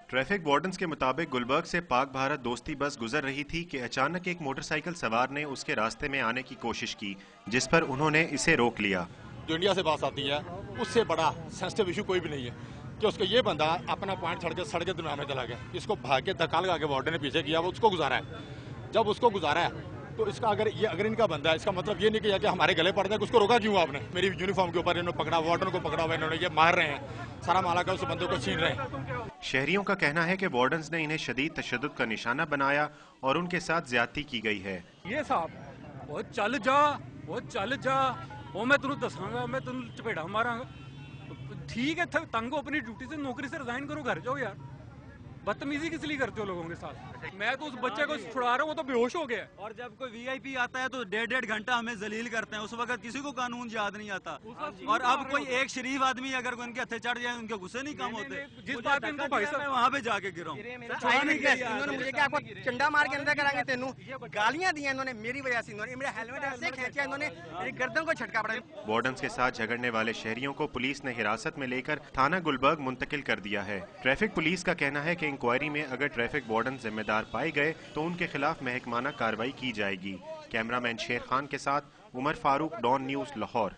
Traffic wardens के मुताबिक गुलबर्ग से पाक भारत दोस्ती बस गुजर रही थी कि अचानक एक मोटरसाइकिल सवार ने उसके रास्ते में आने की कोशिश की, जिस पर उन्होंने इसे रोक लिया। जो इंडिया से बात आती है उससे बड़ा सेंसिटिव इशू कोई भी नहीं है कि उसको ये बंदा अपना पॉइंट छोड़ के सड़क के दुनिया में चला गया, इसको भाग के धक्का लगा के वार्डन ने पीछे किया, वो उसको गुजारा है। जब उसको गुजारा है तो इसका अगर इनका बंदा है, इसका मतलब ये नहीं किया कि हमारे गले पड़ जाए, उसको रोका क्यों आपने? मेरी यूनिफॉर्म के ऊपर इन्होंने पकड़ा, वार्डन को पकड़ा हुआ इन्होंने, ये मार रहे हैं, सारा माला का उस बंदे को छीन रहे हैं। शहरियों का कहना है कि वार्डन्स ने इन्हें शदीद तशद्दुद का निशाना बनाया और उनके साथ ज्यादती की गई है। ये साहब वो चल जा, वो मैं तुम दसांगा, मैं तुम चपेड़ा मारांगा। ठीक है, तंग हो अपनी ड्यूटी से, नौकरी से रिजाइन करो, घर जाओ यार। बदतमीजी किस लिए करते हो लोगों के साथ? मैं तो उस बच्चे को छुड़ा रहा हूँ, वो तो बेहोश हो गया। और जब कोई वीआईपी आता है तो डेढ़ घंटा हमें जलील करते हैं, उस वक्त किसी को कानून याद नहीं आता। और अब कोई एक शरीफ आदमी अगर उनके हथे चढ़ जाए, उनके गुस्से नहीं कम होते। जिस बात पे इनको भाई साहब वहाँ पे जाके गिरा इन्होंने मुझे क्या आपको चंडा मार के अंदर कराएंगे, तेनू गालियां दी इन्होंने मेरी वजह से, इन्होंने मेरा हेलमेट ऐसे खींचा, इन्होंने मेरी गर्दन को झटका पड़ा। वार्डन्स के साथ झगड़ने वाले शहरियों को पुलिस ने हिरासत में लेकर थाना गुलबर्ग मुंतकिल कर दिया है। ट्रैफिक पुलिस का कहना है कि इंक्वायरी में अगर ट्रैफिक वार्डन जिम्मेदार पाए गए तो उनके खिलाफ महकमाना कार्रवाई की जाएगी। कैमरामैन शेर खान के साथ उमर फारूक, डॉन न्यूज़, लाहौर।